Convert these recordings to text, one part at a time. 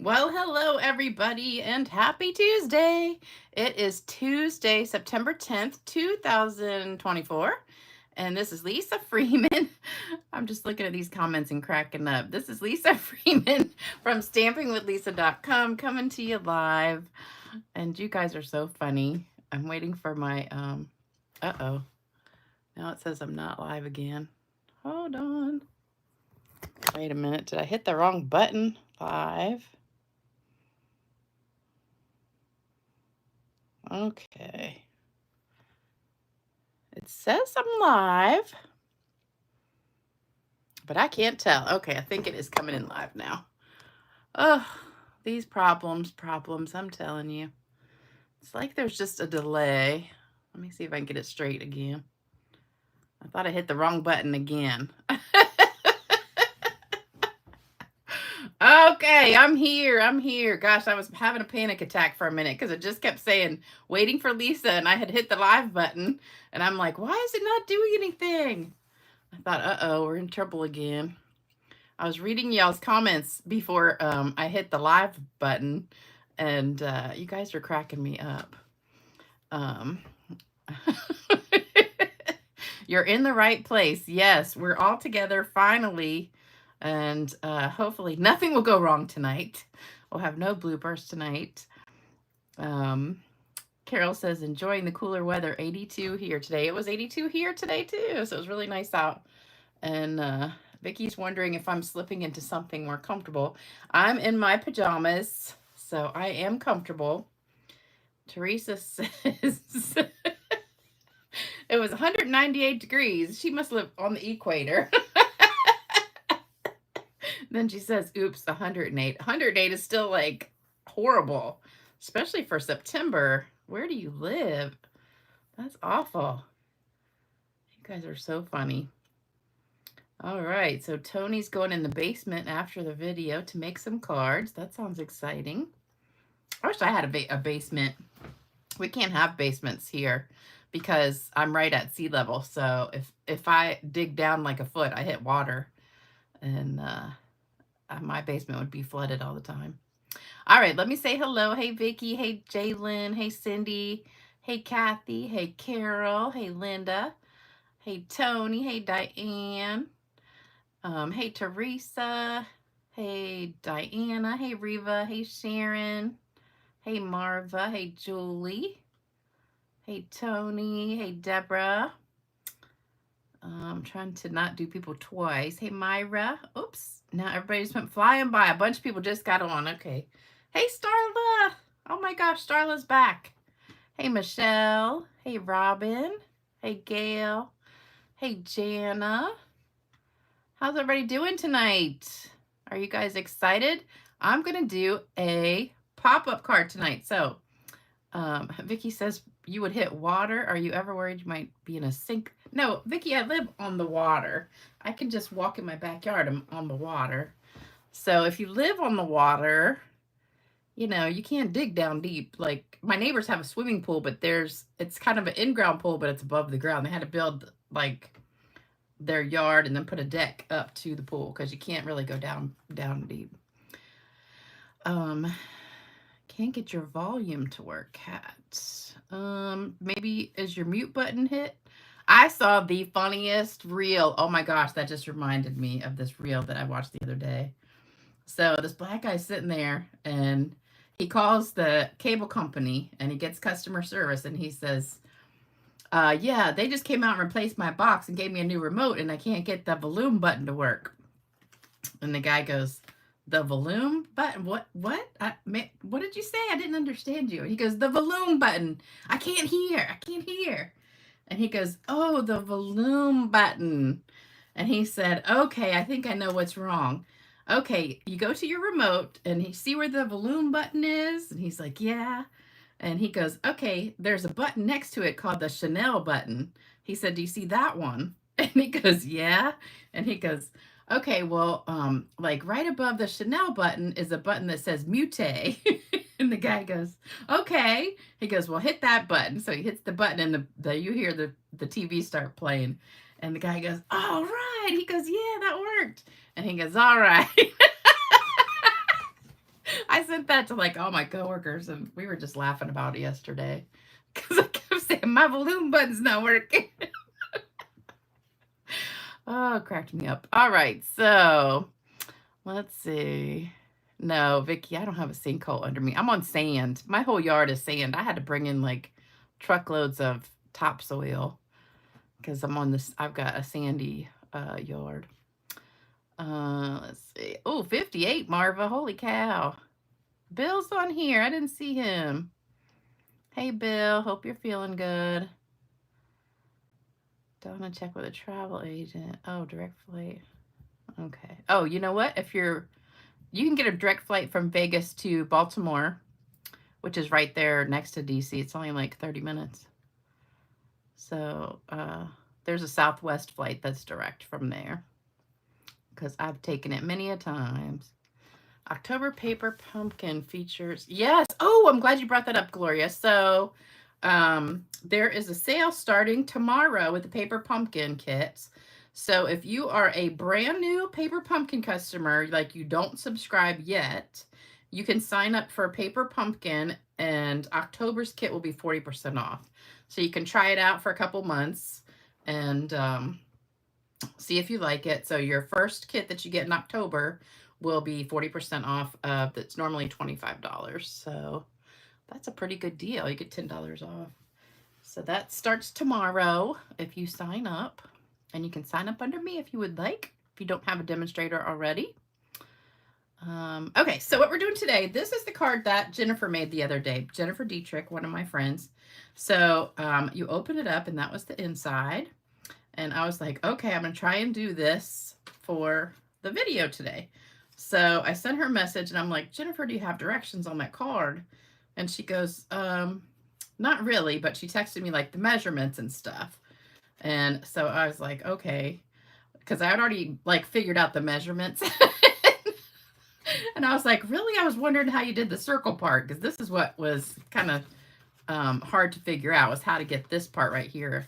Well, hello everybody and happy Tuesday. It is Tuesday, September 10th, 2024. And this is Lisa Freeman. I'm just looking at these comments and cracking up. This is Lisa Freeman from stampingwithlisa.com coming to you live. And you guys are so funny. I'm waiting for my uh-oh. Now it says I'm not live again. Hold on. Wait a minute. Did I hit the wrong button? Live. Okay. It says I'm live, but I can't tell. Okay, I think it is coming in live now. Oh, these problems, I'm telling you. It's like there's just a delay. Let me see if I can get it straight again. I thought I hit the wrong button again. Okay, I'm here. Gosh, I was having a panic attack for a minute because it just kept saying waiting for Lisa, and I had hit the live button, and I'm like, why is it not doing anything? I thought, uh-oh, we're in trouble again. I was reading y'all's comments before I hit the live button, and you guys are cracking me up. You're in the right place. Yes, we're all together finally. And hopefully nothing will go wrong tonight. We'll have no bloopers tonight. Carol says, enjoying the cooler weather, 82 here today. It was 82 here today too, so it was really nice out. And Vicky's wondering if I'm slipping into something more comfortable. I'm in my pajamas, so I am comfortable. Teresa says, it was 198 degrees. She must live on the equator. Then she says, oops, 108. 108 is still like horrible, especially for September. Where do you live? That's awful. You guys are so funny. All right, so Tony's going in the basement after the video to make some cards. That sounds exciting. I wish I had a basement. We can't have basements here because I'm right at sea level. So if I dig down like a foot, I hit water. And my basement would be flooded all the time. All right, let me say hello. Hey, Vicky. Hey, Jalen. Hey, Cindy. Hey, Kathy. Hey, Carol. Hey, Linda. Hey, Tony. Hey, Diane. Hey, Teresa. Hey, Diana. Hey, Reva. Hey, Sharon. Hey, Marva. Hey, Julie. Hey, Tony. Hey, Deborah. I'm trying to not do people twice. Hey, Myra. Oops. Now everybody just went flying by. A bunch of people just got on. Okay. Hey, Starla. Oh my gosh, Starla's back. Hey, Michelle. Hey, Robin. Hey, Gail. Hey, Jana. How's everybody doing tonight? Are you guys excited? I'm going to do a pop-up card tonight. So, Vicky says you would hit water. Are you ever worried you might be in a sink? No, Vicky, I live on the water. I can just walk in my backyard. I'm on the water. So if you live on the water, you know, you can't dig down deep. Like my neighbors have a swimming pool, but it's kind of an in-ground pool, but it's above the ground. They had to build like their yard and then put a deck up to the pool because you can't really go down deep. Can't get your volume to work, Kat. Maybe is your mute button hit? I saw the funniest reel. Oh my gosh, that just reminded me of this reel that I watched the other day. So this black guy's sitting there and he calls the cable company and he gets customer service and he says, yeah, they just came out and replaced my box and gave me a new remote and I can't get the volume button to work. And the guy goes, the volume button? What did you say? I didn't understand you. And he goes, the volume button. I can't hear. And he goes, oh, the volume button. And he said, okay, I think I know what's wrong. Okay, you go to your remote and you see where the volume button is? And he's like, yeah. And he goes, okay, there's a button next to it called the Chanel button. He said, do you see that one? And he goes, yeah. And he goes, okay, well, like right above the Chanel button is a button that says mute. And the guy goes, okay. He goes, well, hit that button. So he hits the button and you hear the TV start playing. And the guy goes, all right. He goes, yeah, that worked. And he goes, all right. I sent that to like all my coworkers, and we were just laughing about it yesterday because I kept saying my balloon button's not working. Oh, it cracked me up. All right, so let's see. No, Vicky, I don't have a sinkhole under me. I'm on sand. My whole yard is sand. I had to bring in like truckloads of topsoil because I'm on this. I've got a sandy yard. Let's see. Oh, 58, Marva. Holy cow. Bill's on here. I didn't see him. Hey, Bill. Hope you're feeling good. Don't want to check with a travel agent. Oh, direct flight. Okay. Oh, you know what? You can get a direct flight from Vegas to Baltimore, which is right there next to DC. It's only like 30 minutes. So there's a Southwest flight that's direct from there because I've taken it many a times. October paper pumpkin features. Yes. Oh, I'm glad you brought that up, Gloria. So there is a sale starting tomorrow with the paper pumpkin kits. So if you are a brand new paper pumpkin customer, like you don't subscribe yet, you can sign up for a paper pumpkin and October's kit will be 40% off. So you can try it out for a couple months and see if you like it. So your first kit that you get in October will be 40% off of that's normally $25. So that's a pretty good deal. You get $10 off. So that starts tomorrow if you sign up. And you can sign up under me if you would like, if you don't have a demonstrator already. Okay, so what we're doing today, this is the card that Jennifer made the other day. Jennifer Dietrich, one of my friends. So you open it up and that was the inside. And I was like, okay, I'm going to try and do this for the video today. So I sent her a message and I'm like, Jennifer, do you have directions on that card? And she goes, not really, but she texted me like the measurements and stuff. And so I was like, okay, because I had already like figured out the measurements. And I was like, really? I was wondering how you did the circle part, because this is what was kind of hard to figure out, was how to get this part right here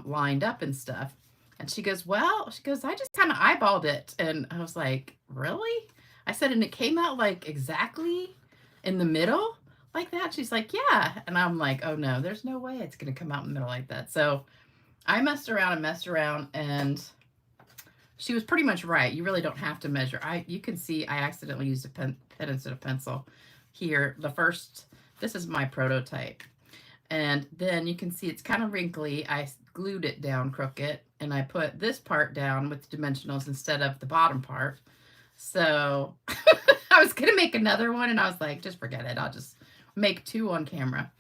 lined up and stuff. And she goes, I just kind of eyeballed it. And I was like, really? I said, and it came out like exactly in the middle like that? She's like, yeah. And I'm like, oh no, there's no way it's going to come out in the middle like that. So I messed around, and she was pretty much right. You really don't have to measure. You can see I accidentally used a pen instead of pencil here. This is my prototype. And then you can see it's kind of wrinkly. I glued it down crooked, and I put this part down with dimensionals instead of the bottom part. So I was going to make another one, and I was like, just forget it. I'll just make 2 on camera.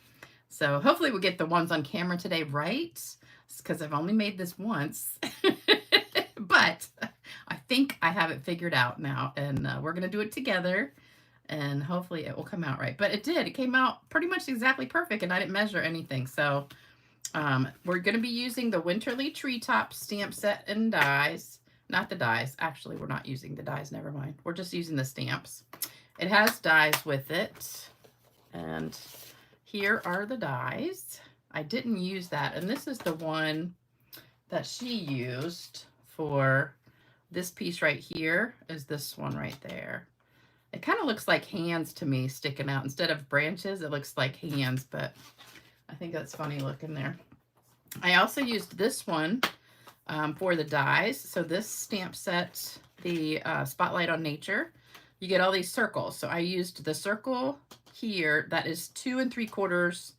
So hopefully we'll get the ones on camera today right, because I've only made this once. But I think I have it figured out now, and we're going to do it together, and hopefully it will come out right. But it did. It came out pretty much exactly perfect, and I didn't measure anything. So we're going to be using the Winterly Treetop stamp set and dies. Not the dies. Actually, we're not using the dies. Never mind. We're just using the stamps. It has dies with it, and here are the dies. I didn't use that, and this is the one that she used for this piece right here, is this one right there. It kind of looks like hands to me sticking out. Instead of branches, it looks like hands, but I think that's funny looking there. I also used this one for the dies. So this stamp set, the Spotlight on Nature, you get all these circles. So I used the circle here that is 2 3/4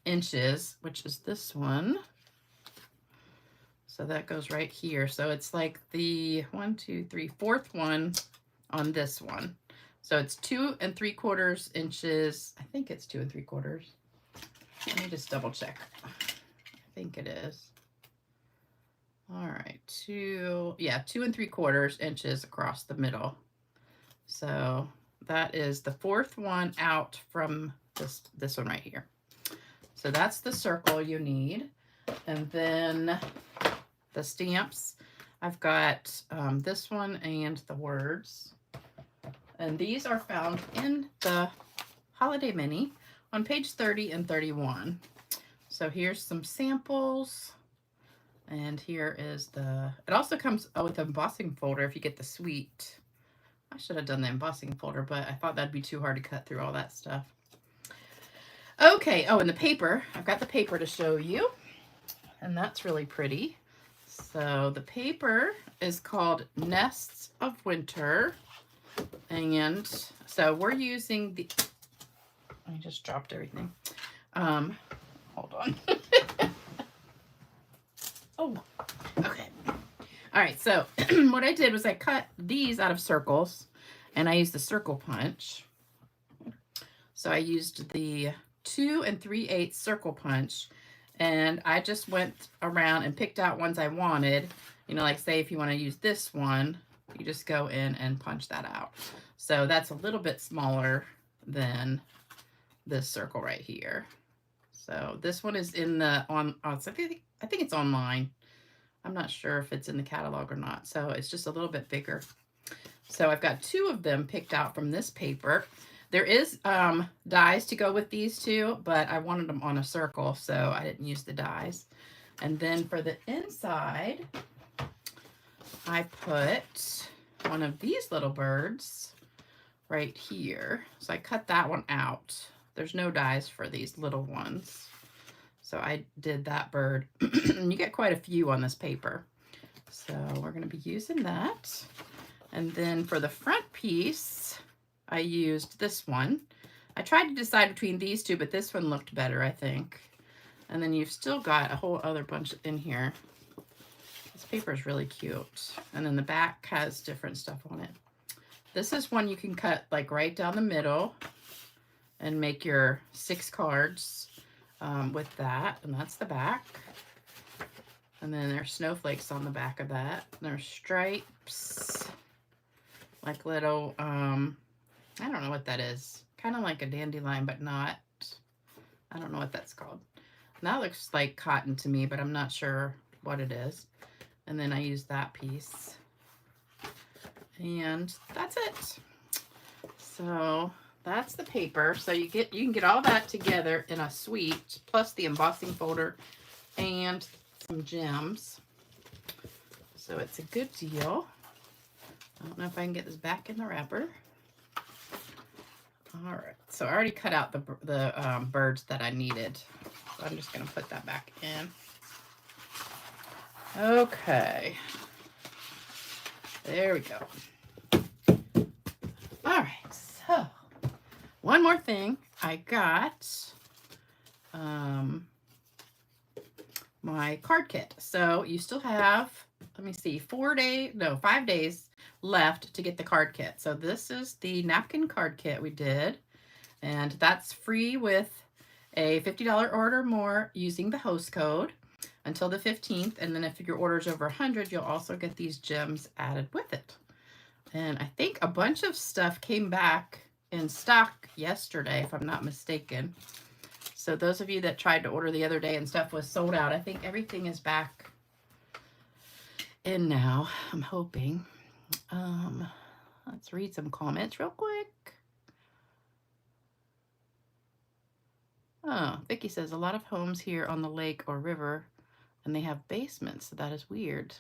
inches, which is this one. So that goes right here. So it's like the 1, 2, 3, 4th one on this one. So it's 2 3/4 inches. I think it's 2 3/4. Let me just double check. I think it is. All right, 2 3/4 inches across the middle. So that is the 4th one out from this one right here. So that's the circle you need. And then the stamps, I've got this one and the words. And these are found in the Holiday Mini on page 30 and 31. So here's some samples. And here is it also comes with an embossing folder if you get the suite. I should have done the embossing folder, but I thought that'd be too hard to cut through all that stuff. Okay, oh, and the paper. I've got the paper to show you, and that's really pretty. So the paper is called Nests of Winter, and so we're using the, I just dropped everything. Hold on. Oh, okay. All right, so what I did was I cut these out of circles, and I used the circle punch. So I used the 2 3/8 circle punch, and I just went around and picked out ones I wanted. You know, like say if you want to use this one, you just go in and punch that out. So that's a little bit smaller than this circle right here. So this one is in the, I think it's online. I'm not sure if it's in the catalog or not. So it's just a little bit bigger. So I've got 2 of them picked out from this paper. There is dies to go with these 2, but I wanted them on a circle, so I didn't use the dies. And then for the inside, I put one of these little birds right here. So I cut that one out. There's no dies for these little ones. So I did that bird. And you get quite a few on this paper. So we're going to be using that. And then for the front piece, I used this one. I tried to decide between these 2, but this one looked better, I think. And then you've still got a whole other bunch in here. This paper is really cute. And then the back has different stuff on it. This is one you can cut like right down the middle and make your 6 cards with that. And that's the back. And then there's snowflakes on the back of that. There's stripes, like little, I don't know what that is. Kind of like a dandelion, but not. I don't know what that's called. And that looks like cotton to me, but I'm not sure what it is. And then I use that piece. And that's it. So that's the paper. So you can get all that together in a suite, plus the embossing folder and some gems. So it's a good deal. I don't know if I can get this back in the wrapper. All right, so I already cut out the birds that I needed. So I'm just gonna put that back in. Okay, there we go. All right, so one more thing. I got my card kit. So you still have, let me see, 5 days left to get the card kit. So this is the napkin card kit we did, and that's free with a $50 order or more using the host code until the 15th. And then if your order is over 100, you'll also get these gems added with it. And I think a bunch of stuff came back in stock yesterday, if I'm not mistaken. So those of you that tried to order the other day and stuff was sold out, I think everything is back in now, I'm hoping. Let's read some comments real quick. Oh, Vicky says a lot of homes here on the lake or river, and they have basements. So that is weird.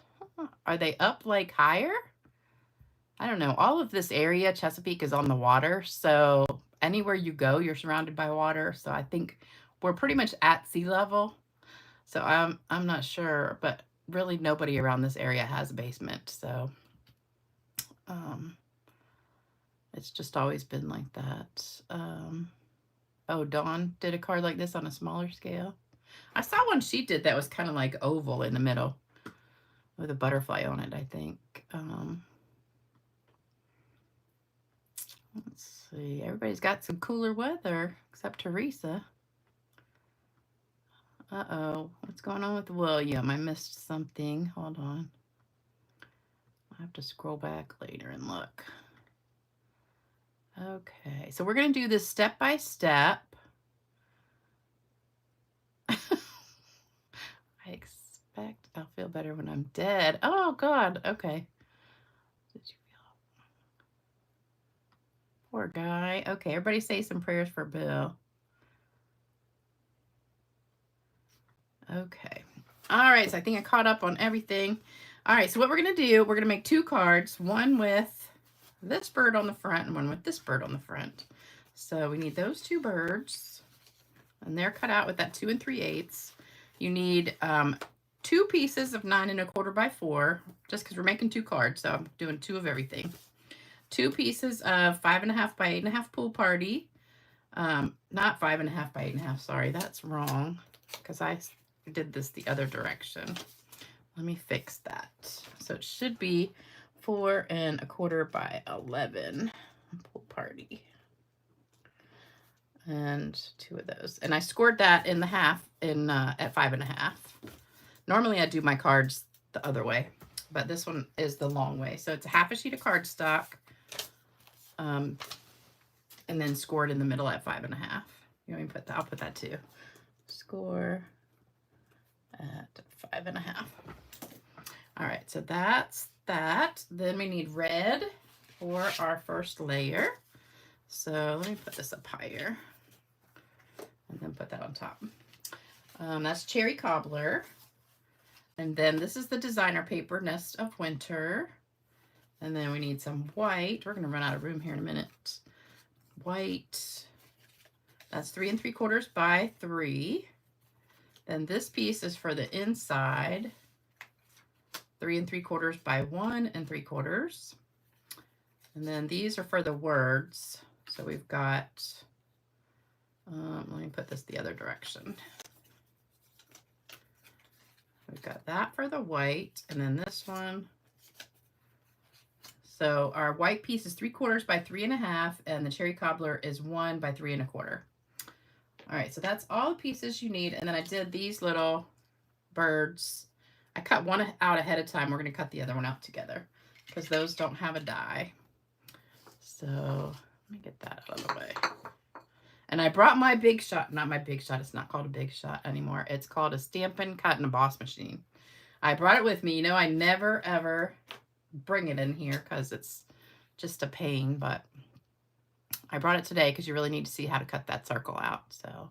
Are they up like higher? I don't know. All of this area, Chesapeake, is on the water. So anywhere you go, you're surrounded by water. So I think we're pretty much at sea level. So I'm not sure, but really nobody around this area has a basement. So it's just always been like that. Oh, Dawn did a card like this on a smaller scale. I saw one she did that was kind of like oval in the middle with a butterfly on it, I think. Let's see. Everybody's got some cooler weather except Teresa. Uh-oh. What's going on with William? I missed something. Hold on. I have to scroll back later and look. Okay. So we're going to do this step by step. I expect I'll feel better when I'm dead. Oh, God. Okay. Did you feel? Poor guy. Okay. Everybody say some prayers for Bill. Okay. All right. So I think I caught up on everything. All right. So what we're going to do, we're going to make 2 cards. One with this bird on the front and one with this bird on the front. So we need those two birds, and they're cut out with that 2 3/8. You need 2 pieces of 9 1/4 by 4, just because we're making 2 cards, so I'm doing 2 of everything. 2 pieces of 5 1/2 by 8 1/2 pool party. Not 5 1/2 by 8 1/2, sorry, that's wrong, because I did this the other direction. Let me fix that. So it should be 4 1/4 by 11 pool party. And 2 of those. And I scored that in the half at 5 1/2. Normally I do my cards the other way, but this one is the long way. So it's a half a sheet of cardstock, and then scored in the middle at 5 1/2. You want me to put that? I'll put that too. Score at 5 1/2. All right, so that's that. Then we need red for our first layer. So let me put this up higher and then put that on top. That's cherry cobbler. And then this is the designer paper, Nests of Winter. And then we need some white. We're going to run out of room here in a minute. White. That's 3 3/4 by 3. Then this piece is for the inside. 3 3/4 by 1 3/4. And then these are for the words. So we've got, let me put this the other direction. We've got that for the white, and then this one. So our white piece is 3/4 by 3 1/2, and the cherry cobbler is 1 by 3 1/4. All right, so that's all the pieces you need. And then I did these little birds. I cut one out ahead of time. We're going to cut the other one out together because those don't have a die. So let me get that out of the way. And I brought my Big Shot, not my Big Shot. It's not called a Big Shot anymore. It's called a Stampin' Cut and Emboss machine. I brought it with me. You know, I never, ever bring it in here because it's just a pain, but I brought it today because you really need to see how to cut that circle out. So,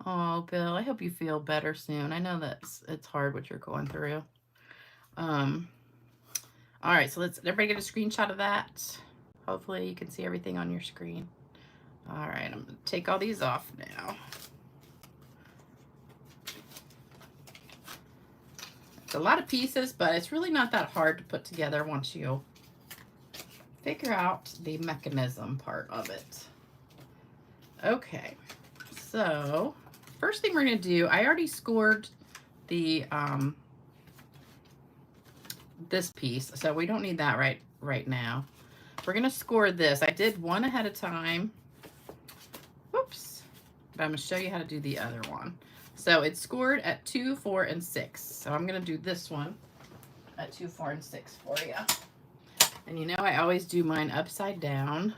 oh, Bill, I hope you feel better soon. I know that it's hard what you're going through. All right, so let's everybody get a screenshot of that. Hopefully you can see everything on your screen. All right, I'm gonna take all these off now. It's a lot of pieces, but it's really not that hard to put together once you figure out the mechanism part of it. Okay, so first thing we're gonna do, I already scored the this piece, so we don't need that right now. We're gonna score this. I did one ahead of time. Whoops. But I'm gonna show you how to do the other one. So it's scored at 2, 4, and 6. So I'm gonna do this one at 2, 4, and 6 for you. And you know I always do mine upside down.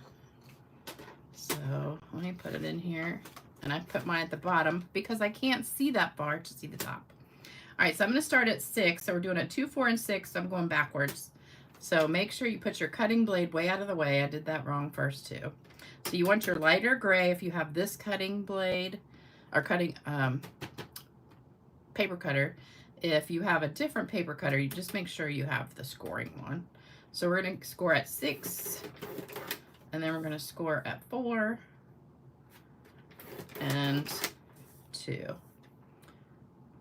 So let me put it in here. And I put mine at the bottom because I can't see that bar to see the top. All right, so I'm going to start at 6. So we're doing it 2, 4, and 6. So I'm going backwards. So make sure you put your cutting blade way out of the way. I did that wrong first too. So you want your lighter gray if you have this cutting blade or cutting paper cutter. If you have a different paper cutter, you just make sure you have the scoring one. So we're going to score at 6, and then we're going to score at 4 and 2.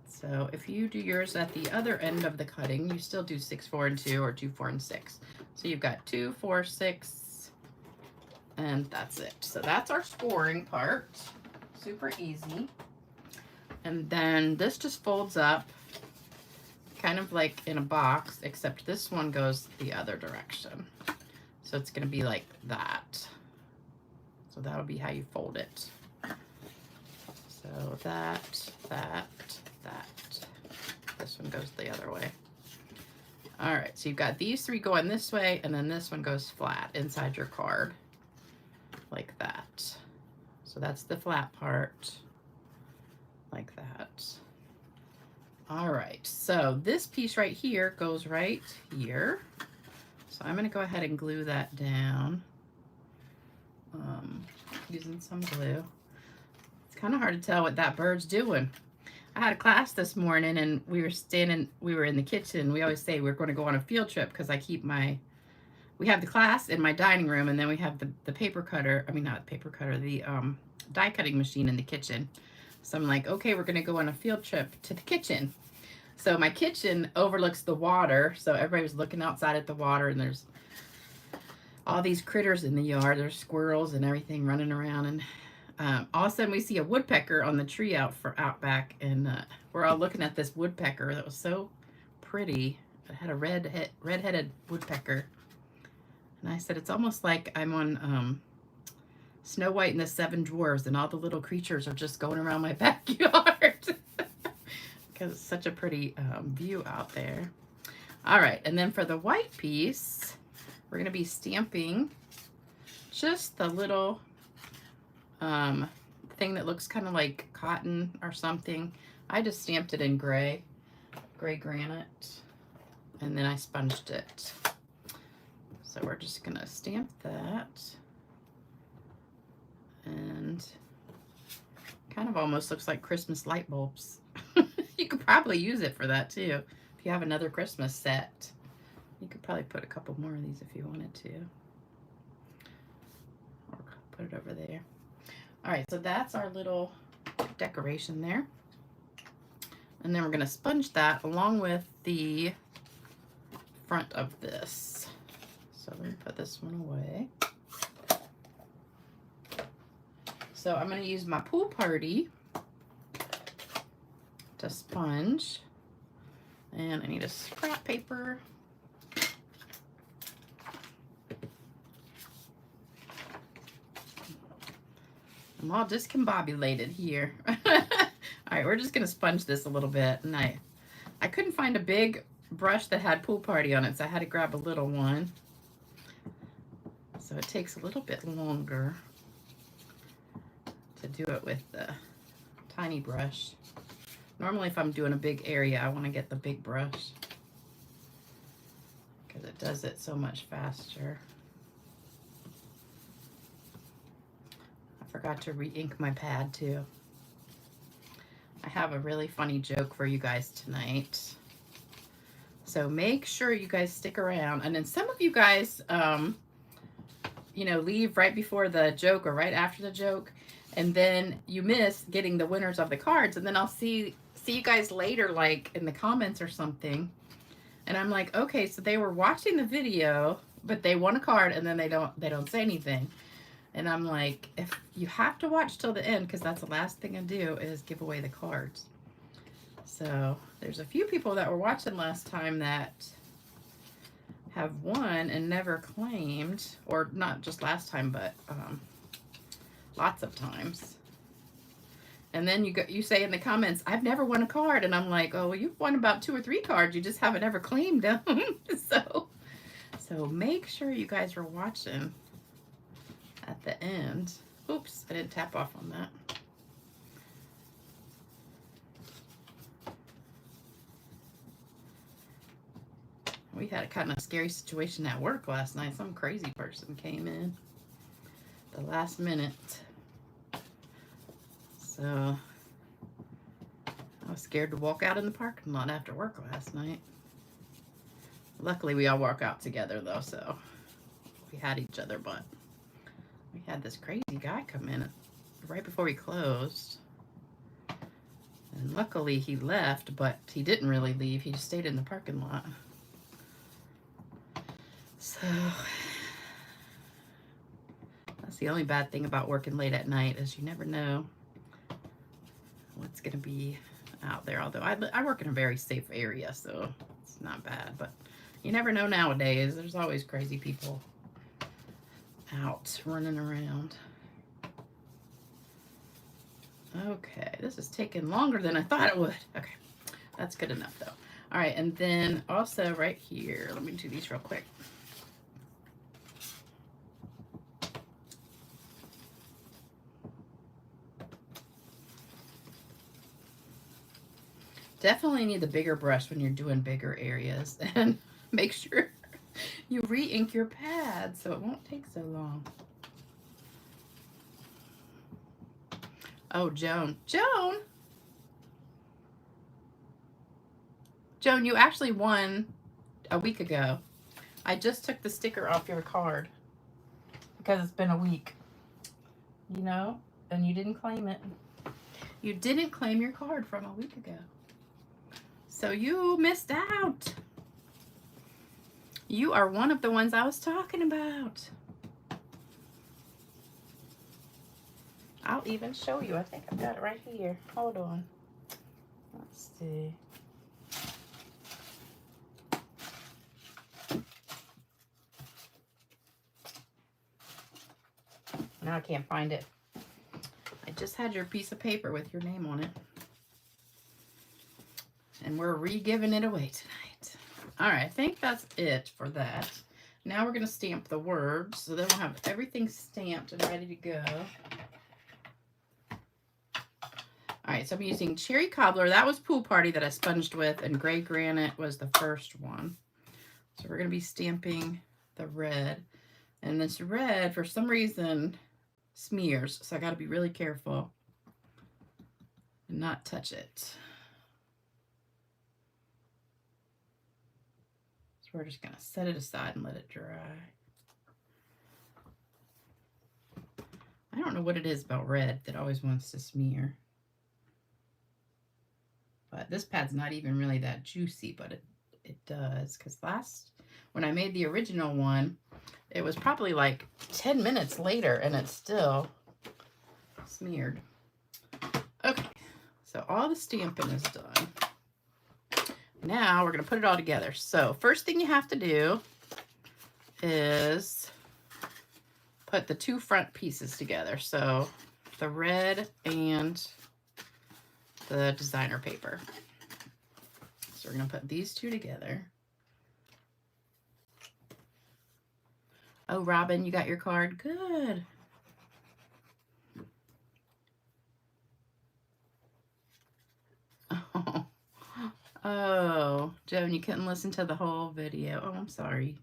So if you do yours at the other end of the cutting, you still do 6, 4, and 2, or 2, 4, and 6. So you've got 2, 4, 6, and that's it. So that's our scoring part. Super easy. And then this just folds up kind of like in a box, except this one goes the other direction. So it's going to be like that. So that'll be how you fold it. So that. This one goes the other way. All right, so you've got these 3 going this way, and then this one goes flat inside your card, like that. So that's the flat part, like that. All right, so this piece right here goes right here. So I'm gonna go ahead and glue that down using some glue. It's kind of hard to tell what that bird's doing. I had a class this morning and we were in the kitchen. We always say we're going to go on a field trip because we have the class in my dining room, and then we have the paper cutter. I mean, not the paper cutter, the die cutting machine in the kitchen. So I'm like, okay, we're going to go on a field trip to the kitchen. So my kitchen overlooks the water. So everybody was looking outside at the water, and there's all these critters in the yard. There's squirrels and everything running around. And all of a sudden we see a woodpecker on the tree out back, and we're all looking at this woodpecker that was so pretty. It had a red-headed woodpecker, and I said it's almost like I'm on Snow White and the Seven Dwarfs, and all the little creatures are just going around my backyard because it's such a pretty view out there. All right, and then for the white piece, we're going to be stamping just the little thing that looks kind of like cotton or something. I just stamped it in gray granite, and then I sponged it. So we're just gonna stamp that, and kind of almost looks like Christmas light bulbs. You could probably use it for that too. If you have another Christmas set, you could probably put a couple more of these if you wanted to, or put it over there. All right, so that's our little decoration there. And then we're gonna sponge that along with the front of this. So let me put this one away. So I'm gonna use my pool party to sponge. And I need a scrap paper. I'm all discombobulated here. All right, we're just gonna sponge this a little bit, and I couldn't find a big brush that had pool party on it, so I had to grab a little one. So it takes a little bit longer to do it with the tiny brush. Normally, if I'm doing a big area, I want to get the big brush because it does it so much faster. Forgot to re-ink my pad too. I have a really funny joke for you guys tonight, so make sure you guys stick around. And then some of you guys you know, leave right before the joke or right after the joke, and then you miss getting the winners of the cards, and then I'll see you guys later, like in the comments or something, and I'm like, okay, so they were watching the video but they won a card, and then they don't say anything. And I'm like, if you have to watch till the end, because that's the last thing I do is give away the cards. So there's a few people that were watching last time that have won and never claimed, or not just last time, but lots of times. And then you say in the comments, I've never won a card. And I'm like, oh, well, you've won about 2 or 3 cards. You just haven't ever claimed them. So make sure you guys are watching at the end. Oops, I didn't tap off on that. We had a kind of scary situation at work last night. Some crazy person came in the last minute. So I was scared to walk out in the parking lot after work last night. Luckily, we all walk out together though, so we had each other, but we had this crazy guy come in right before we closed. And luckily he left, but he didn't really leave. He just stayed in the parking lot. So that's the only bad thing about working late at night, is you never know what's going to be out there. Although I work in a very safe area, so it's not bad. But you never know nowadays. There's always crazy people out running around. Okay, this is taking longer than I thought it would. Okay, that's good enough though. All right, and then also right here, let me do these real quick. Definitely need the bigger brush when you're doing bigger areas, and make sure you re-ink your pad so it won't take so long. Oh, Joan. Joan! Joan, you actually won a week ago. I just took the sticker off your card because it's been a week, you know, and you didn't claim it. You didn't claim your card from a week ago. So you missed out. You are one of the ones I was talking about. I'll even show you. I think I've got it right here. Hold on. Let's see. Now I can't find it. I just had your piece of paper with your name on it. And we're re-giving it away tonight. All right, I think that's it for that. Now we're going to stamp the words. So then we'll have everything stamped and ready to go. All right, so I'm using Cherry Cobbler. That was Pool Party that I sponged with, and Gray Granite was the first one. So we're going to be stamping the red. And this red, for some reason, smears. So I got to be really careful and not touch it. So we're just going to set it aside and let it dry. I don't know what it is about red that always wants to smear. But this pad's not even really that juicy, but it does. Because when I made the original one, it was probably like 10 minutes later and it's still smeared. Okay, so all the stamping is done. Now we're going to put it all together. So first thing you have to do is put the two front pieces together. So the red and the designer paper. So we're going to put these two together. Oh, Robin, you got your card? Good. Oh, Joan, you couldn't listen to the whole video. Oh, I'm sorry.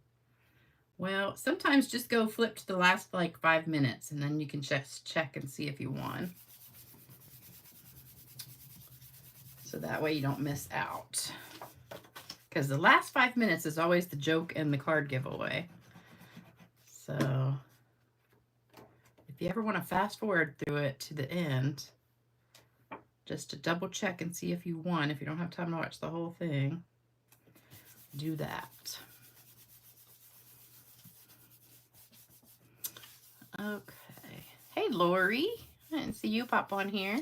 Well, sometimes just go flip to the last like 5 minutes and then you can just check and see if you won. So that way you don't miss out. Because the last 5 minutes is always the joke and the card giveaway. So if you ever want to fast forward through it to the end, just to double check and see if you won, if you don't have time to watch the whole thing, do that. Okay. Hey, Lori. I didn't see you pop on here.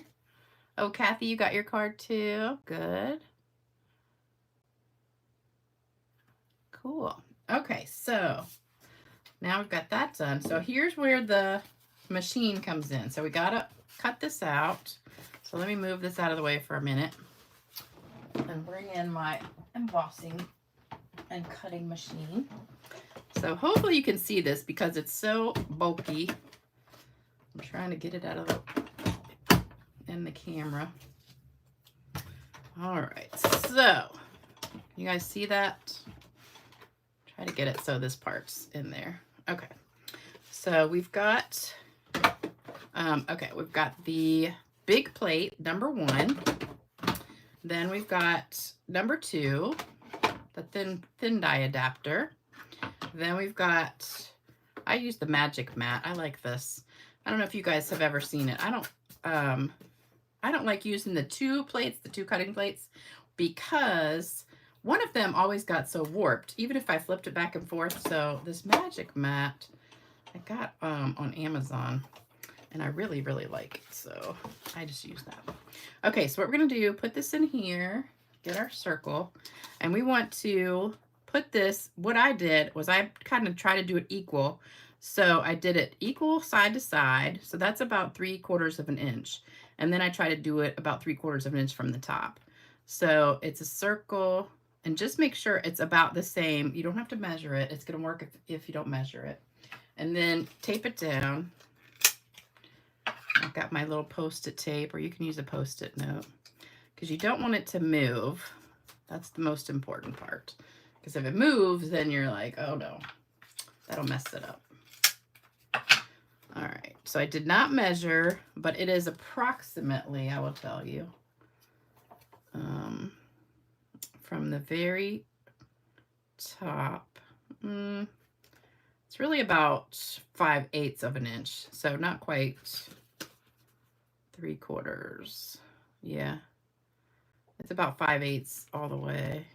Oh, Kathy, you got your card too. Good. Cool. Okay, so now we've got that done. So here's where the machine comes in. So we gotta cut this out. So let me move this out of the way for a minute and bring in my embossing and cutting machine. So hopefully you can see this because it's so bulky. I'm trying to get it out of in the camera. All right, so you guys see that? Try to get it so this part's in there. Okay, so we've got we've got the big plate, number 1. Then we've got number 2, the thin die adapter. Then we've got, I use the Magic Mat. I like this. I don't know if you guys have ever seen it. I don't like using the two cutting plates, because one of them always got so warped, even if I flipped it back and forth. So this Magic Mat I got on Amazon, and I really, really like it. So I just use that. Okay, so what we're going to do, put this in here, get our circle, and we want to put this, what I did was I kind of try to do it equal. So I did it equal side to side. So that's about 3/4 of an inch. And then I try to do it about 3/4 of an inch from the top. So it's a circle, and just make sure it's about the same. You don't have to measure it. It's going to work if you don't measure it. And then tape it down. I've got my little Post-it tape, or you can use a Post-it note, because you don't want it to move. That's the most important part. Because if it moves, then you're like, oh no, that'll mess it up. All right, so I did not measure, but it is approximately, I will tell you, from the very top. It's really about 5/8 of an inch, so not quite 3/4. Yeah, it's about 5/8 all the way.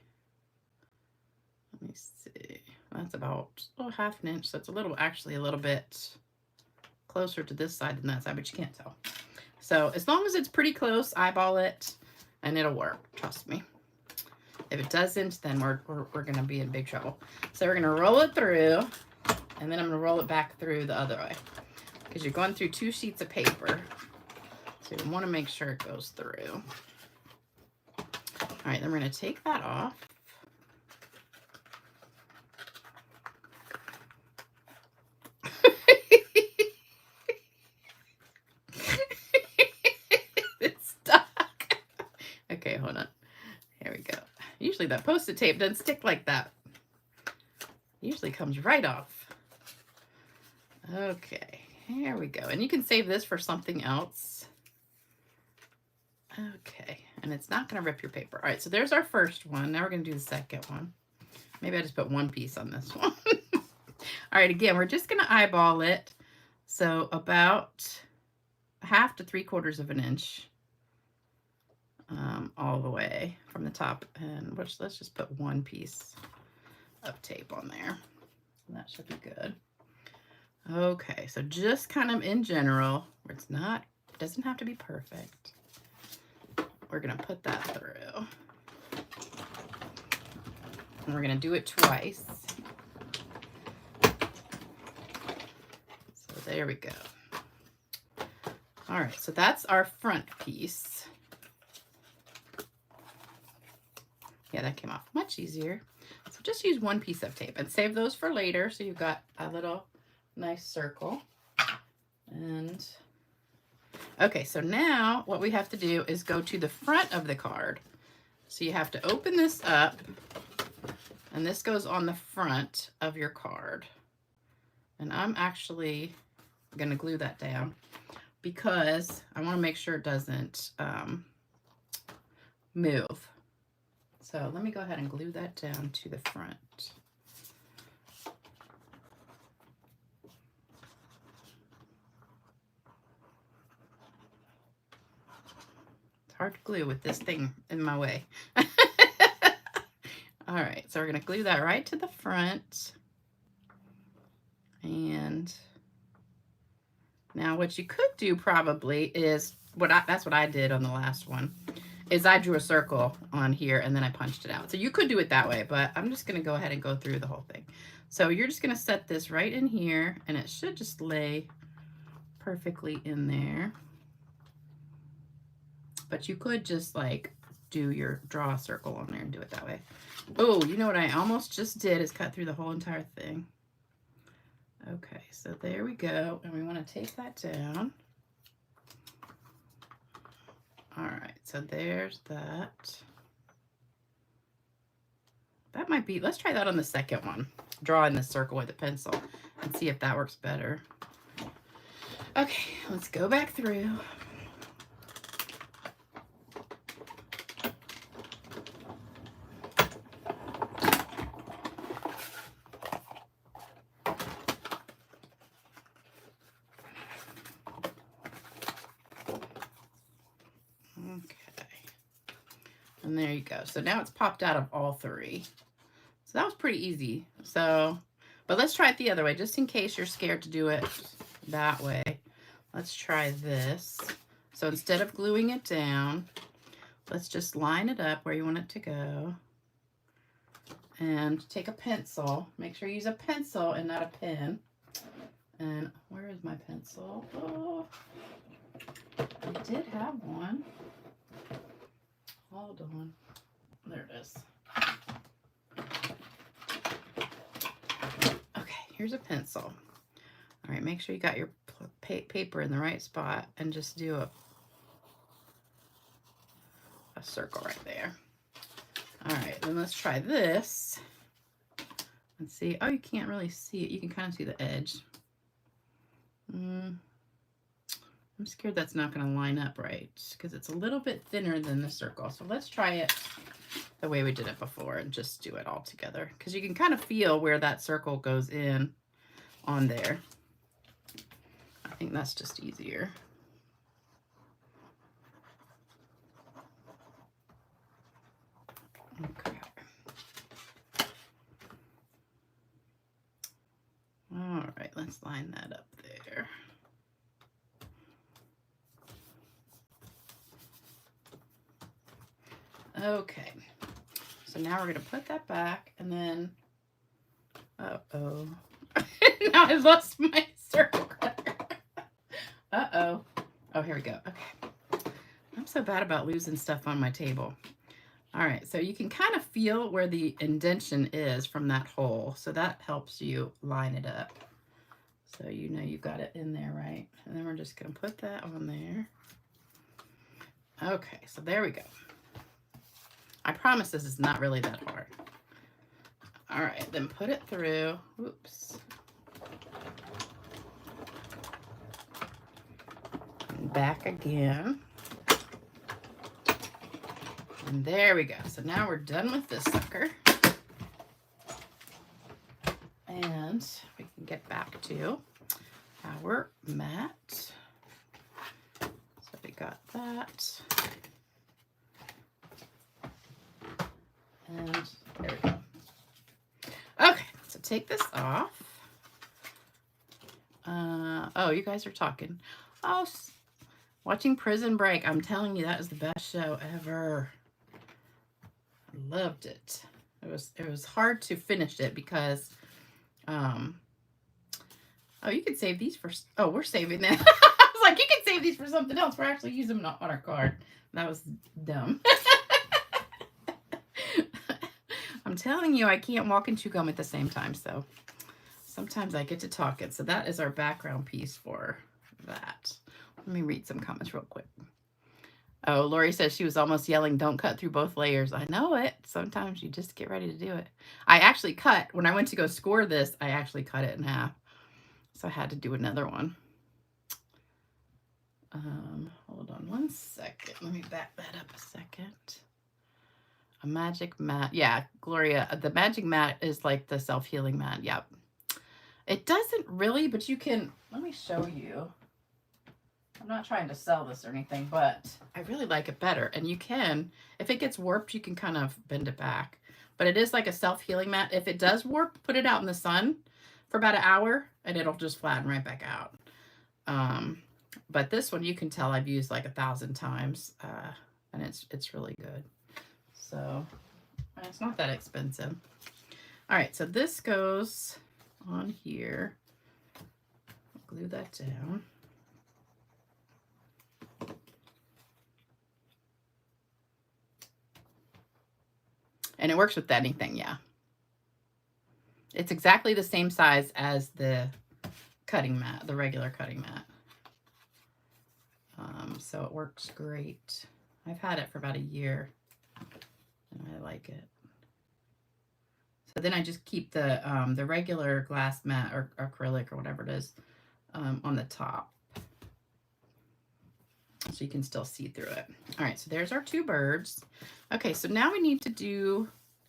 Let me see. That's about half an inch. So it's actually a little bit closer to this side than that side, but you can't tell. So as long as it's pretty close, eyeball it, and it'll work. Trust me. If it doesn't, then we're gonna be in big trouble. So we're gonna roll it through, and then I'm gonna roll it back through the other way, because you're going through 2 sheets of paper. So you want to make sure it goes through. All right, then we're gonna take that off. It's stuck. Okay, hold on. Here we go. Usually that Post-it tape doesn't stick like that. It usually comes right off. Okay, here we go. And you can save this for something else. Okay, and it's not going to rip your paper. All right, so there's our first one. Now we're going to do the second one. Maybe I just put one piece on this one. All right, again, we're just going to eyeball it. So about 1/2 to 3/4 of an inch all the way from the top. And let's just put one piece of tape on there. That should be good. Okay, so just kind of in general, where it's not, it doesn't have to be perfect. We're going to put that through. And we're going to do it twice. So there we go. All right, so that's our front piece. Yeah, that came off much easier. So just use one piece of tape and save those for later. So you've got a little nice circle. And okay, so now what we have to do is go to the front of the card. So you have to open this up, and this goes on the front of your card. And I'm actually going to glue that down because I want to make sure it doesn't move. So let me go ahead and glue that down to the front. It's hard to glue with this thing in my way. All right, so we're going to glue that right to the front. And now what you could do probably is, that's what I did on the last one, is I drew a circle on here and then I punched it out. So you could do it that way, but I'm just going to go ahead and go through the whole thing. So you're just going to set this right in here, and it should just lay perfectly in there. But you could just like draw a circle on there and do it that way. Oh, you know what I almost just did is cut through the whole entire thing. Okay, so there we go. And we want to take that down. All right, so there's that. That might be, let's try that on the second one. Draw in the circle with a pencil and see if that works better. Okay, let's go back through. And there you go. So now it's popped out of all 3. So that was pretty easy. So, but let's try it the other way, just in case you're scared to do it that way. Let's try this. So instead of gluing it down, let's just line it up where you want it to go. And take a pencil. Make sure you use a pencil and not a pen. And where is my pencil? Oh, I did have one. Hold on. There it is. Okay, here's a pencil. All right, make sure you got your paper in the right spot and just do a circle right there. All right, then let's try this. Let's see. Oh, you can't really see it. You can kind of see the edge. I'm scared that's not going to line up right because it's a little bit thinner than the circle. So let's try it the way we did it before and just do it all together. Because you can kind of feel where that circle goes in on there. I think that's just easier. Okay. All right, let's line that up there. Okay, so now we're gonna put that back and then, uh-oh. Now I lost my circle cutter. Uh-oh. Oh, here we go. Okay. I'm so bad about losing stuff on my table. All right, so you can kind of feel where the indentation is from that hole. So that helps you line it up. So you know you got it in there, right? And then we're just gonna put that on there. Okay, so there we go. I promise this is not really that hard. All right, then put it through. Oops. And back again. And there we go. So now we're done with this sucker. And we can get back to our mat. So we got that. And there we go. Okay, so take this off. Oh, you guys are talking. Oh, watching Prison Break. I'm telling you, that is the best show ever. I loved it. It was hard to finish it because, oh, you can save these for, oh, we're saving that. I was like, you can save these for something else. We're actually using them on our card. That was dumb. I'm telling you, I can't walk and chew gum at the same time, so sometimes I get to talk it. So that is our background piece for that. Let me read some comments real quick. Oh, Lori says she was almost yelling, don't cut through both layers. I know it. Sometimes you just get ready to do it. I actually cut, when I went to go score this, I actually cut it in half. So I had to do another one. Hold on one second. Let me back that up a second. A magic mat. Yeah, Gloria, the magic mat is like the self-healing mat. Yep. It doesn't really, but you can, let me show you. I'm not trying to sell this or anything, but I really like it better. And you can, if it gets warped, you can kind of bend it back. But it is like a self-healing mat. If it does warp, put it out in the sun for about an hour and it'll just flatten right back out. But this one, you can tell I've used like 1,000 times, and it's really good. So it's not that expensive. All right, so this goes on here. Glue that down. And it works with anything, yeah. It's exactly the same size as the cutting mat, the regular cutting mat. So it works great. I've had it for about a year. And I like it. So then I just keep the regular glass mat or acrylic or whatever it is on the top. So you can still see through it. All right, so there's our two birds. Okay, so now we need to do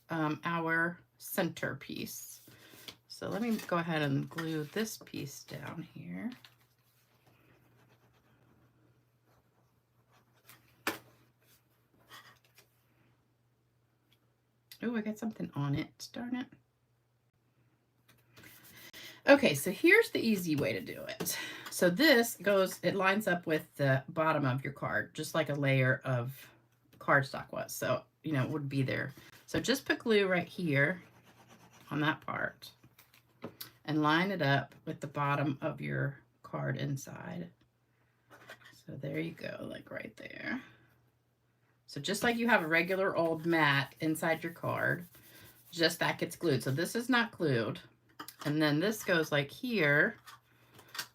our center piece. So let me go ahead and glue this piece down here. Oh, I got something on it, darn it. Okay, so here's the easy way to do it. So this goes, it lines up with the bottom of your card, just like a layer of cardstock was. So, you know, it would be there. So just put glue right here on that part and line it up with the bottom of your card inside. So there you go, like right there. So just like you have a regular old mat inside your card, just that gets glued. So this is not glued. And then this goes like here,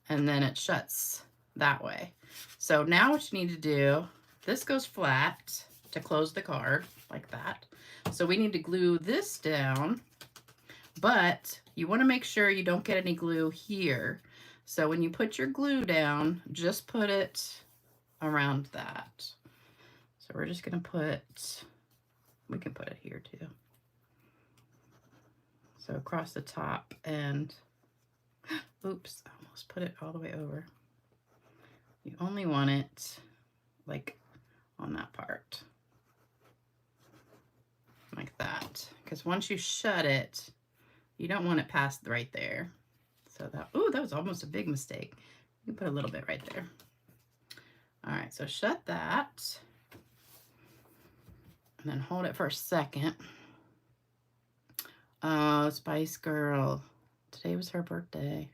and then it shuts that way. So now what you need to do, this goes flat to close the card like that. So we need to glue this down, but you want to make sure you don't get any glue here. So when you put your glue down, just put it around that. So we're just going to put we can put it here too. So across the top, and oops, I almost put it all the way over. You only want it like on that part, like that, because once you shut it, you don't want it past right there. So that, oh, that was almost a big mistake. You can put a little bit right there. All right, so shut that, and then hold it for a second. Oh, Spice Girl, today was her birthday.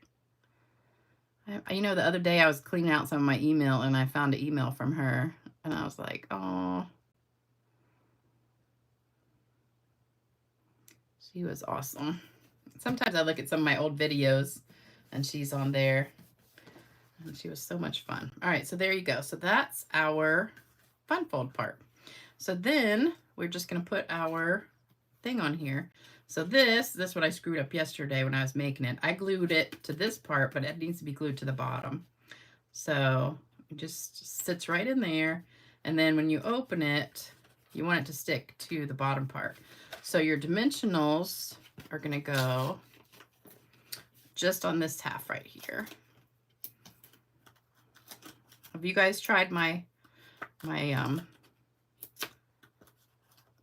You know, the other day I was cleaning out some of my email and I found an email from her, and I was like, oh, she was awesome. Sometimes I look at some of my old videos and she's on there, and she was so much fun. All right, so there you go. So that's our fun fold part. So then we're just gonna put our thing on here. So this is what I screwed up yesterday when I was making it. I glued it to this part, but it needs to be glued to the bottom. So it just sits right in there. And then when you open it, you want it to stick to the bottom part. So your dimensionals are gonna go just on this half right here. Have you guys tried my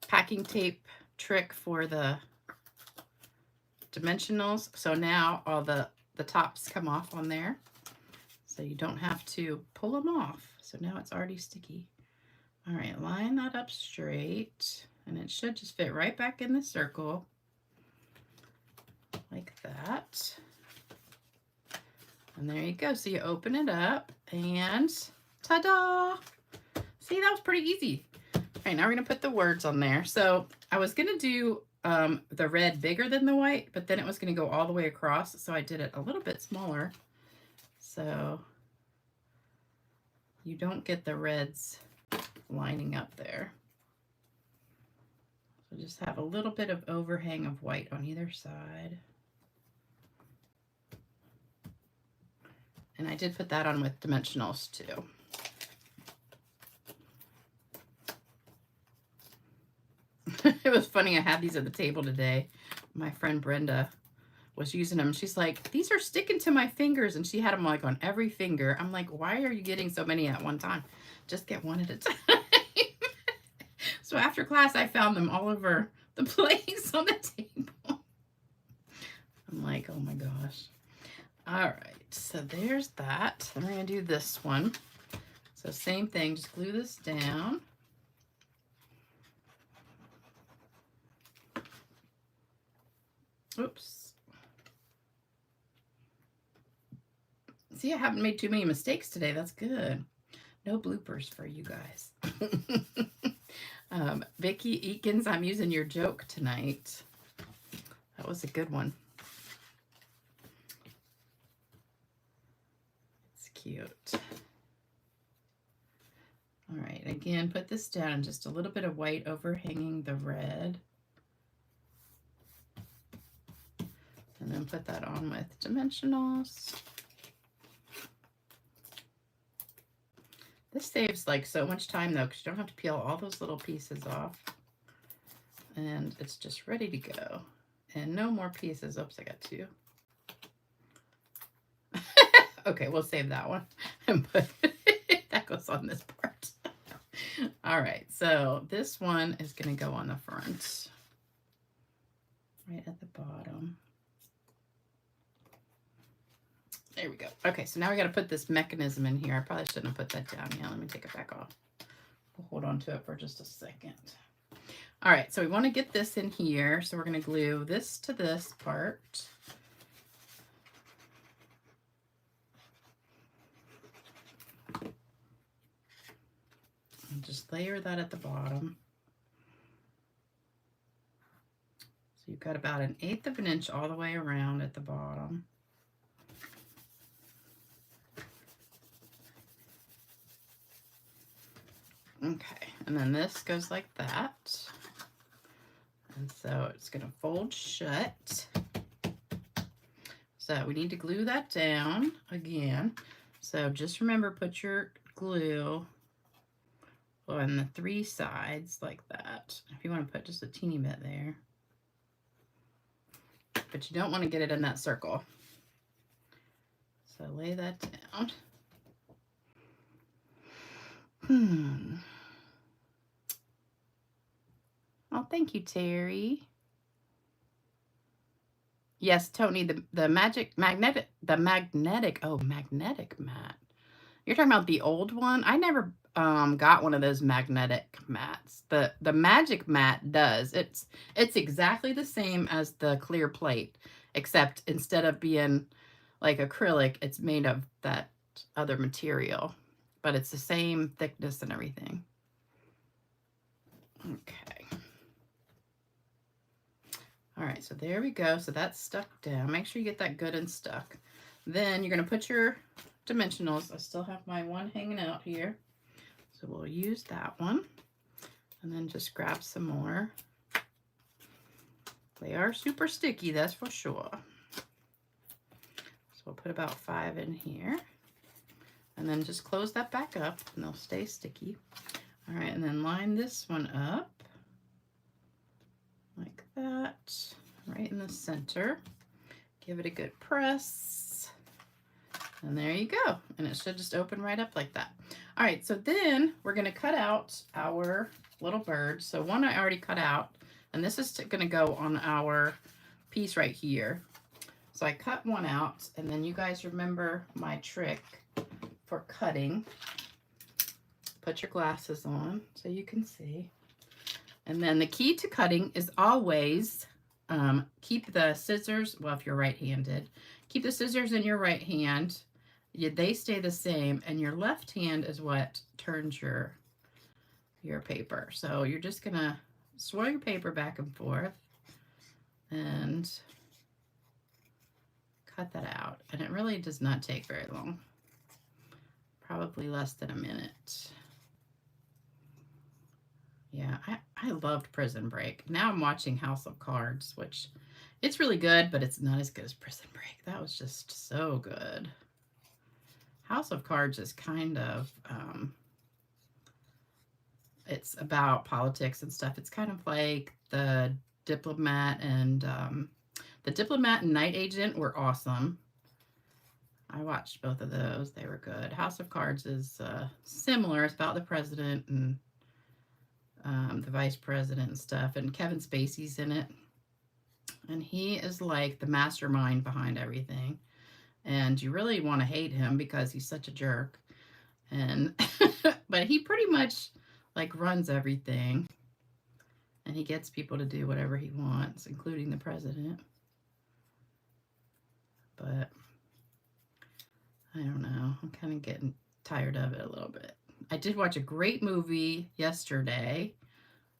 packing tape trick for the dimensionals? So now all the tops come off on there, so you don't have to pull them off. So now it's already sticky. All right, line that up straight, and it should just fit right back in the circle like that. And there you go. So you open it up and ta-da! See, that was pretty easy. All right, now we're gonna put the words on there. So I was gonna do the red bigger than the white, but then it was gonna go all the way across, so I did it a little bit smaller, so you don't get the reds lining up there. So just have a little bit of overhang of white on either side. And I did put that on with dimensionals too. It was funny, I had these at the table today. My friend Brenda was using them. She's like, these are sticking to my fingers, and she had them like on every finger. I'm like, why are you getting so many at one time? Just get one at a time. So after class, I found them all over the place on the table. I'm like, oh my gosh. All right, so there's that. And we're gonna do this one. So same thing, just glue this down. Oops. See, I haven't made too many mistakes today. That's good. No bloopers for you guys. Vicki Eakins, I'm using your joke tonight. That was a good one. It's cute. All right, again, put this down, just a little bit of white overhanging the red. And then put that on with dimensionals. This saves like so much time though, because you don't have to peel all those little pieces off. And it's just ready to go. And no more pieces. Oops, I got two. Okay, we'll save that one and put that goes on this part. All right, so this one is going to go on the front, right at the bottom. There we go. Okay, so now we got to put this mechanism in here. I probably shouldn't have put that down yet. Let me take it back off. We'll hold on to it for just a second. All right, so we want to get this in here. So we're going to glue this to this part. And just layer that at the bottom. So you've got about 1/8 of an inch all the way around at the bottom. Okay, and then this goes like that. And so it's going to fold shut. So we need to glue that down again. So just remember, put your glue on the 3 sides like that. If you want to put just a teeny bit there. But you don't want to get it in that circle. So lay that down. Oh, thank you, Terry. Yes, Tony, the magnetic mat. You're talking about the old one? I never got one of those magnetic mats. The magic mat does. It's exactly the same as the clear plate, except instead of being like acrylic, it's made of that other material, but it's the same thickness and everything. Okay. All right, so there we go. So that's stuck down. Make sure you get that good and stuck. Then you're going to put your dimensionals. I still have my one hanging out here. So we'll use that one. And then just grab some more. They are super sticky, that's for sure. So we'll put about 5 in here. And then just close that back up and they'll stay sticky. All right, and then line this one up. Like that, right in the center. Give it a good press. And there you go. And it should just open right up like that. All right, so then we're gonna cut out our little bird. So one I already cut out, and this is gonna go on our piece right here. So I cut one out, and then you guys remember my trick for cutting. Put your glasses on so you can see. And then the key to cutting is always keep the scissors, well, if you're right-handed, keep the scissors in your right hand. They stay the same, and your left hand is what turns your paper. So you're just going to swirl your paper back and forth and cut that out. And it really does not take very long, probably less than a minute. Yeah, I loved Prison Break. Now I'm watching House of Cards, which it's really good, but it's not as good as Prison Break. That was just so good. House of Cards is kind of, it's about politics and stuff. It's kind of like The Diplomat and Night Agent were awesome. I watched both of those. They were good. House of Cards is similar. It's about the president and the vice president and stuff, and Kevin Spacey's in it, and he is like the mastermind behind everything, and you really want to hate him because he's such a jerk, and but he pretty much like runs everything, and he gets people to do whatever he wants, including the president. But I don't know, I'm kind of getting tired of it a little bit. I did watch a great movie yesterday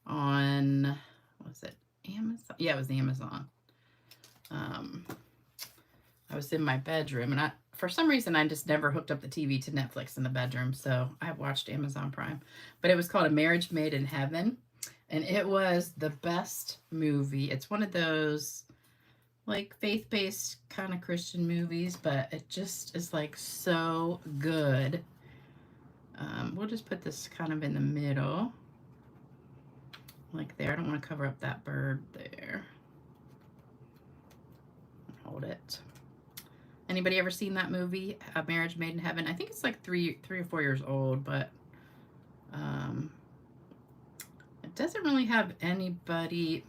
on, what was it, Amazon? Yeah, it was Amazon. I was in my bedroom, and for some reason, I just never hooked up the TV to Netflix in the bedroom, so I watched Amazon Prime. But it was called A Marriage Made in Heaven, and it was the best movie. It's one of those, like, faith-based kind of Christian movies, but it just is, like, so good. We'll just put this kind of in the middle, like there. I don't want to cover up that bird there. Hold it. Anybody ever seen that movie, A Marriage Made in Heaven? I think it's like three or 4 years old, but it doesn't really have anybody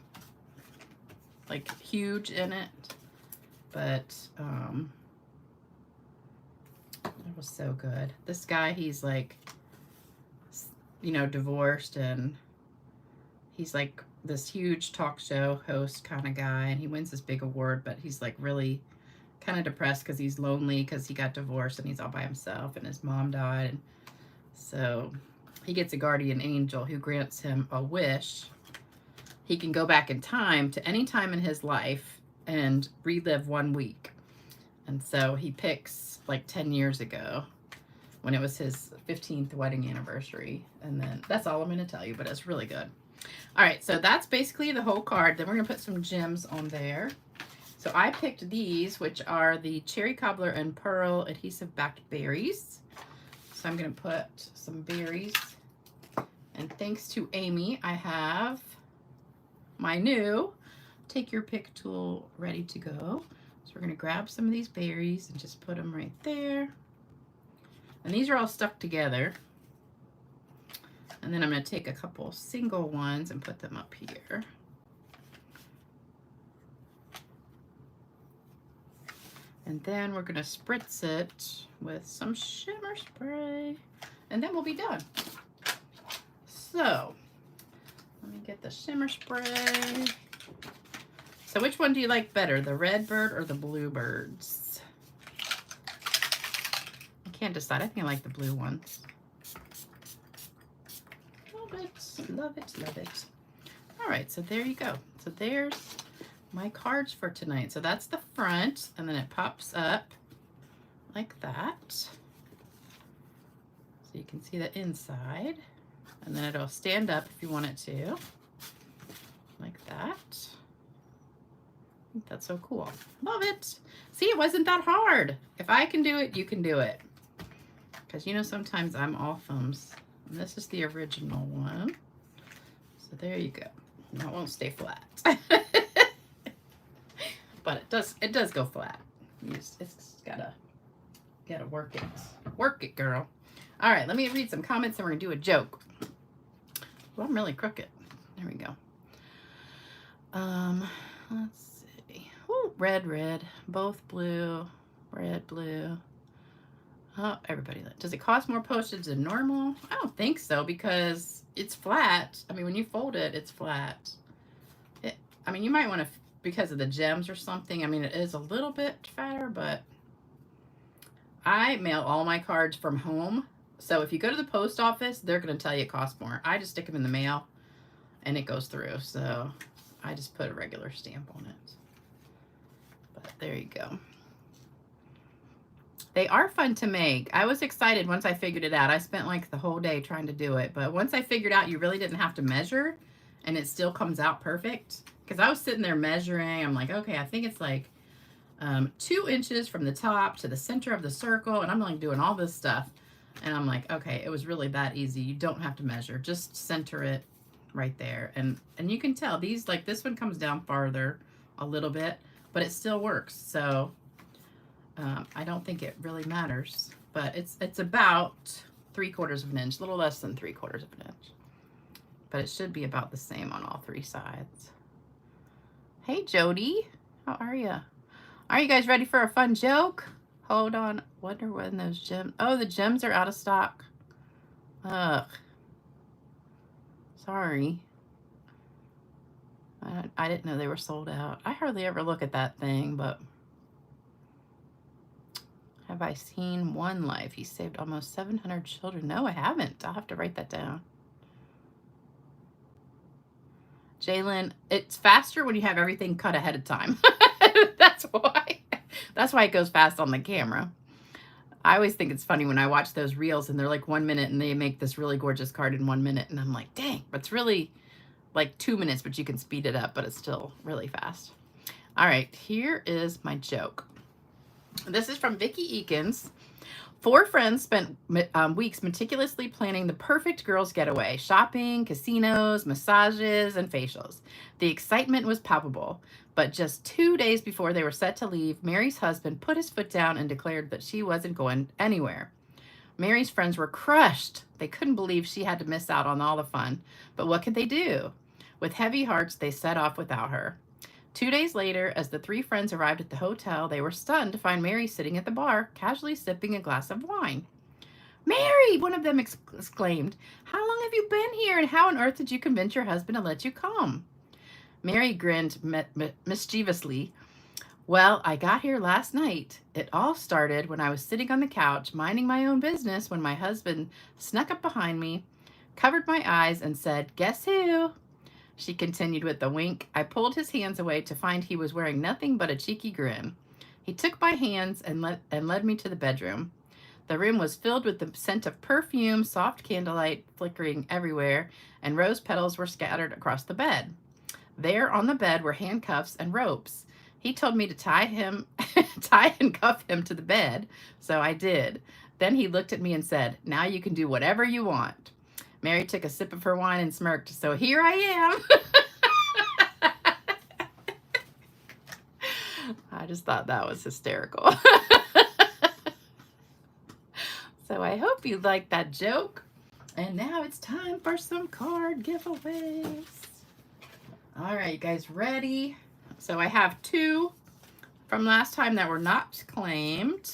like huge in it, but it was so good. This guy, he's like, you know, divorced, and he's like this huge talk show host kind of guy, and he wins this big award, but he's like really kind of depressed because he's lonely because he got divorced and he's all by himself, and his mom died. And so he gets a guardian angel who grants him a wish. He can go back in time to any time in his life and relive 1 week. And so he picks like 10 years ago when it was his 15th wedding anniversary. And then that's all I'm going to tell you, but it's really good. All right, so that's basically the whole card. Then we're going to put some gems on there. So I picked these, which are the Cherry Cobbler and Pearl Adhesive Backed Berries. So I'm going to put some berries And thanks to Amy, I have my new take your pick tool ready to go. So we're going to grab some of these berries and just put them right there. And these are all stuck together. And then I'm going to take a couple single ones and put them up here. And then we're going to spritz it with some shimmer spray. And then we'll be done. So, let me get the shimmer spray. So which one do you like better, the red bird or the blue birds? I can't decide. I think I like the blue ones. Love it, love it, love it. All right, so there you go. So there's my cards for tonight. So that's the front, and then it pops up like that. So you can see the inside, and then it'll stand up if you want it to, like that. That's so cool. Love it. See, it wasn't that hard. If I can do it, you can do it. Because you know, sometimes I'm all thumbs. And this is the original one. So there you go. Now it won't stay flat. But it does go flat. It's gotta work it. Work it, girl. All right, let me read some comments and we're gonna do a joke. Well, I'm really crooked. There we go. Let's see. Ooh, red, red, both blue, red, blue. Oh, everybody, does it cost more postage than normal? I don't think so, because it's flat. I mean, when you fold it, it's flat. I mean, you might want to, because of the gems or something. I mean, it is a little bit fatter, but I mail all my cards from home. So if you go to the post office, they're going to tell you it costs more. I just stick them in the mail and it goes through. So I just put a regular stamp on it. But there you go. They are fun to make. I was excited once I figured it out. I spent like the whole day trying to do it. But once I figured out you really didn't have to measure and it still comes out perfect. Because I was sitting there measuring. I'm like, okay, I think it's like 2 inches from the top to the center of the circle. And I'm like doing all this stuff. And I'm like, okay, it was really that easy. You don't have to measure. Just center it right there. And you can tell these, like this one comes down farther a little bit, but it still works. So I don't think it really matters, but it's about 3/4 of an inch, a little less than 3/4 of an inch, but it should be about the same on all 3 sides. Hey, Jody, how are you? Are you guys ready for a fun joke? Hold on, wonder when those gems, oh, the gems are out of stock. Ugh, sorry. I didn't know they were sold out. I hardly ever look at that thing, but have I seen one life? He saved almost 700 children. No, I haven't. I'll have to write that down. Jalen, it's faster when you have everything cut ahead of time. That's why. That's why it goes fast on the camera. I always think it's funny when I watch those reels and they're like 1 minute and they make this really gorgeous card in 1 minute. And I'm like, dang, but it's really like 2 minutes, but you can speed it up, but it's still really fast. All right, here is my joke. This is from Vicki Eakins. 4 friends spent weeks meticulously planning the perfect girls' getaway. Shopping, casinos, massages, and facials. The excitement was palpable. But just 2 days before they were set to leave, Mary's husband put his foot down and declared that she wasn't going anywhere. Mary's friends were crushed. They couldn't believe she had to miss out on all the fun. But what could they do? With heavy hearts, they set off without her. 2 days later, as the 3 friends arrived at the hotel, they were stunned to find Mary sitting at the bar, casually sipping a glass of wine. "Mary!" one of them exclaimed. "How long have you been here, and how on earth did you convince your husband to let you come?" Mary grinned mischievously. "Well, I got here last night. It all started when I was sitting on the couch, minding my own business, when my husband snuck up behind me, covered my eyes, and said, 'Guess who?'" She continued with a wink. I pulled his hands away to find he was wearing nothing but a cheeky grin. He took my hands and led me to the bedroom. The room was filled with the scent of perfume, soft candlelight flickering everywhere, and rose petals were scattered across the bed. There on the bed were handcuffs and ropes. He told me to tie and cuff him to the bed, so I did. Then he looked at me and said, "Now you can do whatever you want." Mary took a sip of her wine and smirked. So here I am. I just thought that was hysterical. So I hope you liked that joke. And now it's time for some card giveaways. All right, you guys ready? So I have 2 from last time that were not claimed.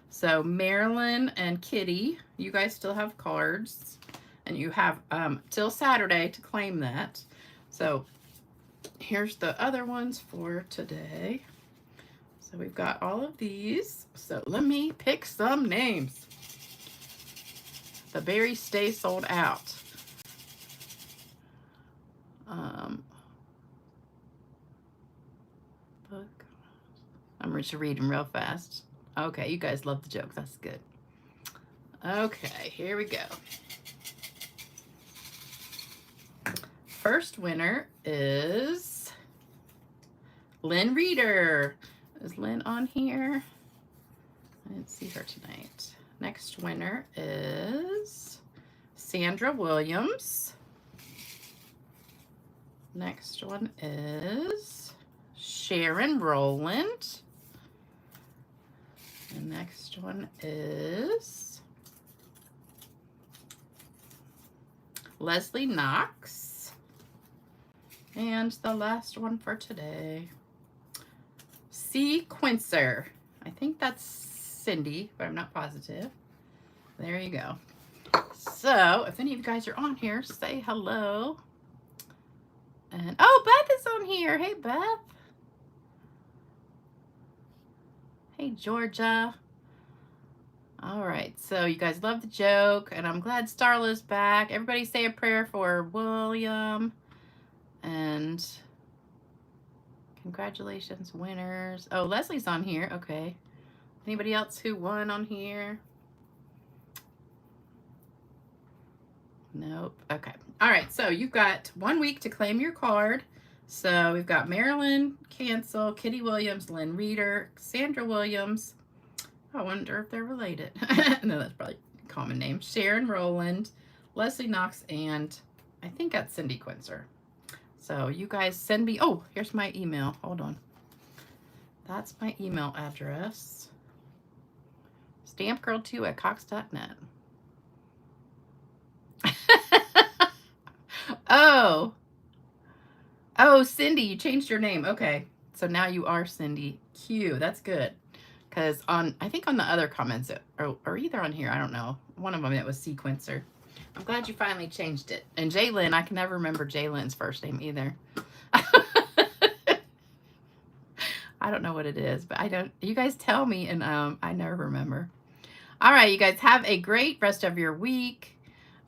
So Marilyn and Kitty, you guys still have cards. And you have till Saturday to claim that. So here's the other ones for today. So we've got all of these. So let me pick some names. The berries stay sold out. Book. I'm just reading real fast. Okay, you guys love the jokes. That's good. Okay, here we go. First winner is Lynn Reeder. Is Lynn on here? I didn't see her tonight. Next winner is Sandra Williams. Next one is Sharon Rowland. The next one is Leslie Knox. And the last one for today, Sequencer. I think that's Cindy, but I'm not positive. There you go. So if any of you guys are on here, say hello. And oh, Beth is on here. Hey, Beth. Hey, Georgia. All right, so you guys love the joke, and I'm glad Starla's back. Everybody say a prayer for William. And congratulations, winners. Oh, Leslie's on here. Okay. Anybody else who won on here? Nope. Okay. All right, so you've got 1 week to claim your card. So we've got Marilyn Cancel, Kitty Williams, Lynn Reeder, Sandra Williams. I wonder if they're related. No, that's probably a common name. Sharon Rowland, Leslie Knox, and I think that's Cindy Quincer. So you guys send me, oh, here's my email. Hold on. That's my email address. stampgirl2@cox.net. Oh, Cindy, you changed your name. Okay. So now you are Cindy Q. That's good. Because I think on the other comments, or either on here, I don't know. One of them, it was Sequencer. I'm glad you finally changed it. And Jaylyn, I can never remember Jaylyn's first name either. I don't know what it is, but you guys tell me, and I never remember. All right, you guys have a great rest of your week.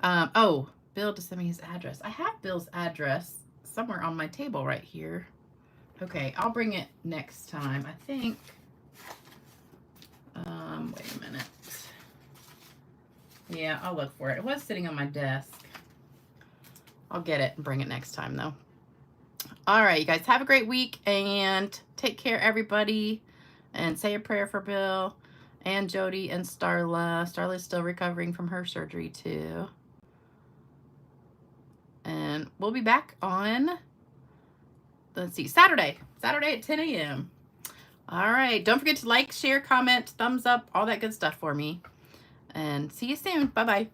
Oh, Bill just sent me his address. I have Bill's address somewhere on my table right here. Okay, I'll bring it next time. I think, wait a minute. Yeah, I'll look for it. It was sitting on my desk. I'll get it and bring it next time, though. All right, you guys have a great week, and take care, everybody. And say a prayer for Bill and Jody and Starla. Starla's still recovering from her surgery, too. And we'll be back on, let's see, Saturday at 10 a.m. All right, don't forget to like, share, comment, thumbs up, all that good stuff for me. And see you soon. Bye-bye.